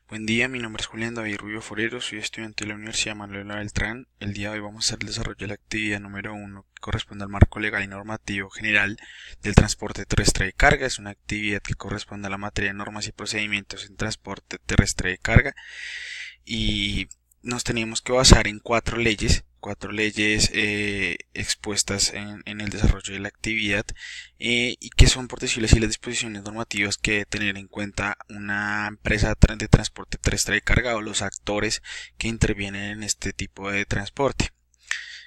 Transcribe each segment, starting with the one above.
Buen día, mi nombre es Julián David Rubio Forero, soy estudiante de la Universidad Manuela Beltrán. El día de hoy vamos a hacer el desarrollo de la actividad número uno que corresponde al marco legal y normativo general del transporte terrestre de carga. Es una actividad que corresponde a la materia de normas y procedimientos en transporte terrestre de carga y nos teníamos que basar en cuatro leyes expuestas en el desarrollo de la actividad y que son, por decirlo así, las disposiciones normativas que debe tener en cuenta una empresa de transporte terrestre de carga o los actores que intervienen en este tipo de transporte.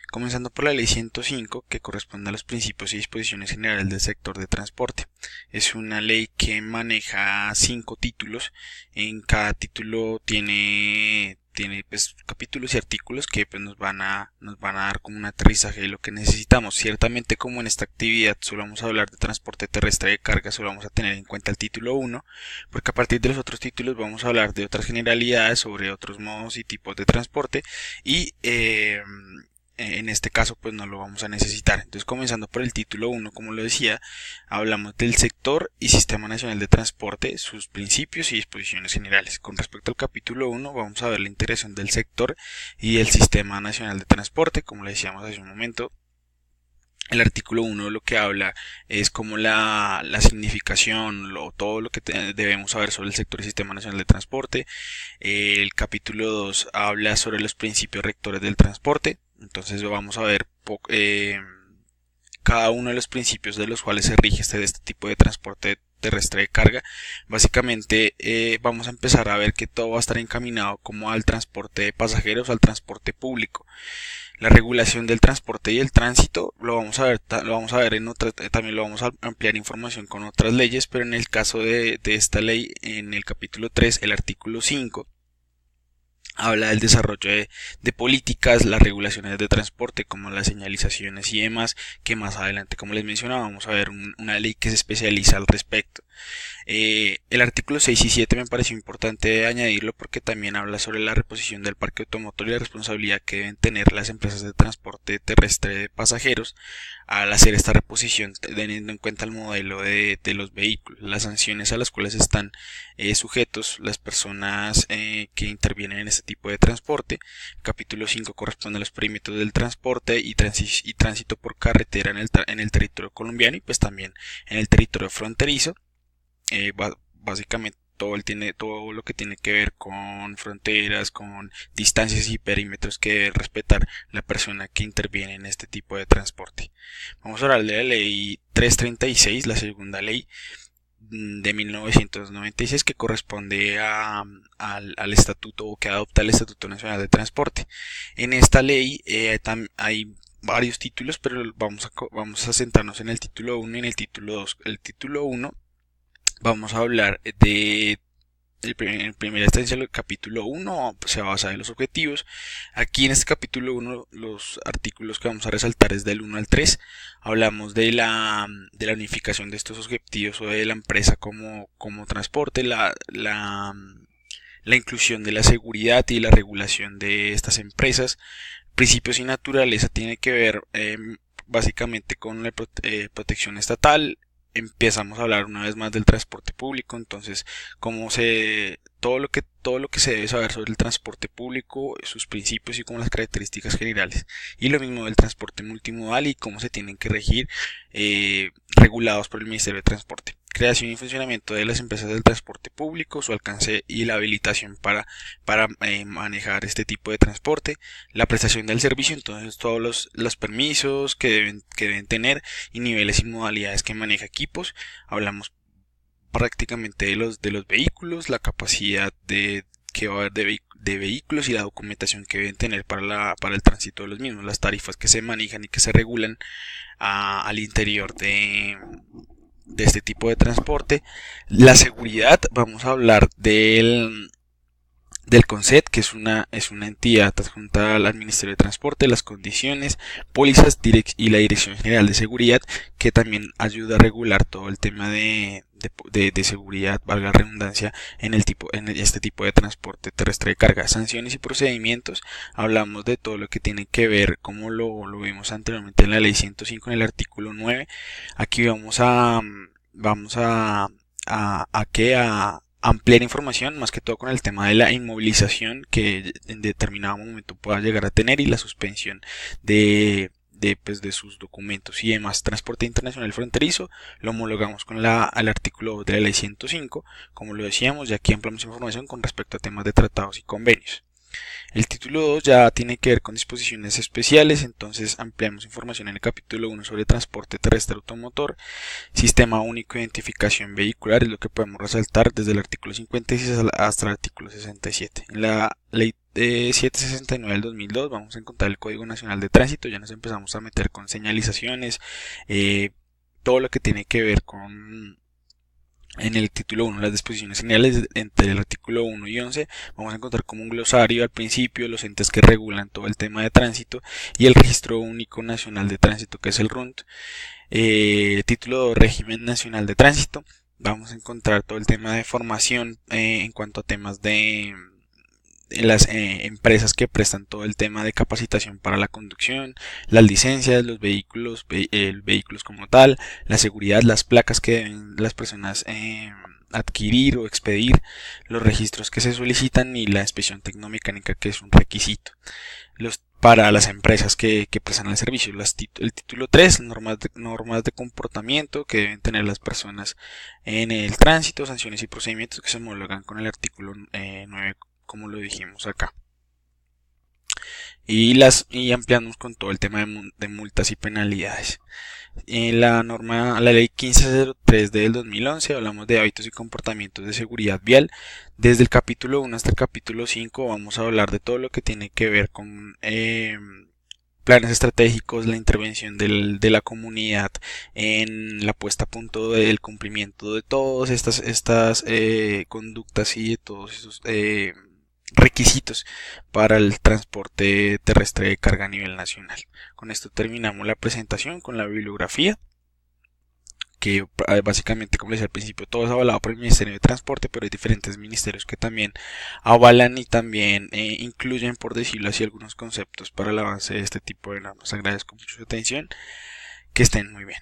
Comenzando por la ley 105, que corresponde a los principios y disposiciones generales del sector de transporte. Es una ley que maneja 5 títulos. En cada título tiene pues, capítulos y artículos que pues, nos van a dar como un aterrizaje de lo que necesitamos. Ciertamente, como en esta actividad solo vamos a hablar de transporte terrestre de carga, solo vamos a tener en cuenta el título 1, porque a partir de los otros títulos vamos a hablar de otras generalidades sobre otros modos y tipos de transporte y en este caso pues no lo vamos a necesitar. Entonces, comenzando por el título 1, como lo decía, hablamos del sector y sistema nacional de transporte, sus principios y disposiciones generales. Con respecto al capítulo 1 vamos a ver la integración del sector y el sistema nacional de transporte, como le decíamos hace un momento. El artículo 1 lo que habla es como la significación, todo lo que debemos saber sobre el sector y sistema nacional de transporte. El capítulo 2 habla sobre los principios rectores del transporte. Entonces vamos a ver cada uno de los principios de los cuales se rige este tipo de transporte terrestre de carga. Básicamente vamos a empezar a ver que todo va a estar encaminado como al transporte de pasajeros, al transporte público. La regulación del transporte y el tránsito lo vamos a ver en otra, también lo vamos a ampliar información con otras leyes, pero en el caso de esta ley, en el capítulo 3, el artículo 5 habla del desarrollo de políticas, las regulaciones de transporte como las señalizaciones y demás, que más adelante, como les mencionaba, vamos a ver una ley que se especializa al respecto. El artículo 6 y 7 me pareció importante añadirlo porque también habla sobre la reposición del parque automotor y la responsabilidad que deben tener las empresas de transporte terrestre de pasajeros al hacer esta reposición, teniendo en cuenta el modelo de los vehículos, las sanciones a las cuales están sujetos las personas que intervienen en este tipo de transporte. El capítulo 5 corresponde a los perímetros del transporte y tránsito por carretera en el territorio colombiano y pues también en el territorio fronterizo. Básicamente todo lo que tiene que ver con fronteras, con distancias y perímetros que debe respetar la persona que interviene en este tipo de transporte. Vamos a hablar de la ley 336, la segunda ley de 1996 que corresponde al estatuto o que adopta el Estatuto Nacional de Transporte. En esta ley hay varios títulos, pero vamos a centrarnos en el título 1 y en el título 2. El título 1 vamos a hablar en primera instancia el capítulo 1 se basa en los objetivos. Aquí en este capítulo 1 los artículos que vamos a resaltar es del 1 al 3. Hablamos de la unificación de estos objetivos o de la empresa como transporte, la inclusión de la seguridad y la regulación de estas empresas. Principios y naturaleza tiene que ver básicamente con la protección estatal. Empezamos a hablar una vez más del transporte público, entonces todo lo que se debe saber sobre el transporte público, sus principios y como las características generales, y lo mismo del transporte multimodal y cómo se tienen que regir regulados por el Ministerio de Transporte. Creación y funcionamiento de las empresas del transporte público, su alcance y la habilitación para manejar este tipo de transporte, la prestación del servicio, entonces todos los permisos que deben tener y niveles y modalidades que maneja equipos. Hablamos prácticamente de los vehículos, la capacidad que va a haber de vehículos y la documentación que deben tener para el tránsito de los mismos, las tarifas que se manejan y que se regulan al interior de este tipo de transporte. La seguridad, vamos a hablar del CONCET, que es una entidad adjunta al Ministerio de Transporte, las condiciones, pólizas y la Dirección General de Seguridad, que también ayuda a regular todo el tema de seguridad, valga la redundancia, en este tipo de transporte terrestre de carga. Sanciones y procedimientos, hablamos de todo lo que tiene que ver, como lo vimos anteriormente en la ley 105 en el artículo 9. Aquí vamos a ampliar información, más que todo con el tema de la inmovilización que en determinado momento pueda llegar a tener y la suspensión de sus documentos y demás. Transporte internacional fronterizo lo homologamos con al artículo de la ley 105, como lo decíamos, ya aquí ampliamos información con respecto a temas de tratados y convenios. El título 2 ya tiene que ver con disposiciones especiales, entonces ampliamos información en el capítulo 1 sobre transporte terrestre automotor, sistema único de identificación vehicular, es lo que podemos resaltar desde el artículo 56 hasta el artículo 67. En la ley de 769 del 2002 vamos a encontrar el Código Nacional de Tránsito, ya nos empezamos a meter con señalizaciones, todo lo que tiene que ver con en el título 1, las disposiciones generales, entre el artículo 1 y 11, vamos a encontrar como un glosario al principio los entes que regulan todo el tema de tránsito y el Registro Único Nacional de Tránsito, que es el RUNT. Título 2, Régimen Nacional de Tránsito. Vamos a encontrar todo el tema de formación en cuanto a temas de las empresas que prestan todo el tema de capacitación para la conducción, las licencias, los vehículos, vehículos como tal, la seguridad, las placas que deben las personas adquirir o expedir, los registros que se solicitan y la inspección tecnomecánica, que es un requisito para las empresas que prestan el servicio. El título 3, normas de comportamiento que deben tener las personas en el tránsito, sanciones y procedimientos que se homologan con el artículo 9, como lo dijimos acá. Y ampliamos con todo el tema de multas y penalidades. En la ley 1503 del 2011 hablamos de hábitos y comportamientos de seguridad vial. Desde el capítulo 1 hasta el capítulo 5 vamos a hablar de todo lo que tiene que ver con planes estratégicos, la intervención de la comunidad en la puesta a punto del cumplimiento de todas estas conductas y de todos esos requisitos para el transporte terrestre de carga a nivel nacional. Con esto terminamos la presentación con la bibliografía, que básicamente, como les decía al principio, todo es avalado por el Ministerio de Transporte, pero hay diferentes ministerios que también avalan y también incluyen, por decirlo así, algunos conceptos para el avance de este tipo de normas. Agradezco mucho su atención, que estén muy bien.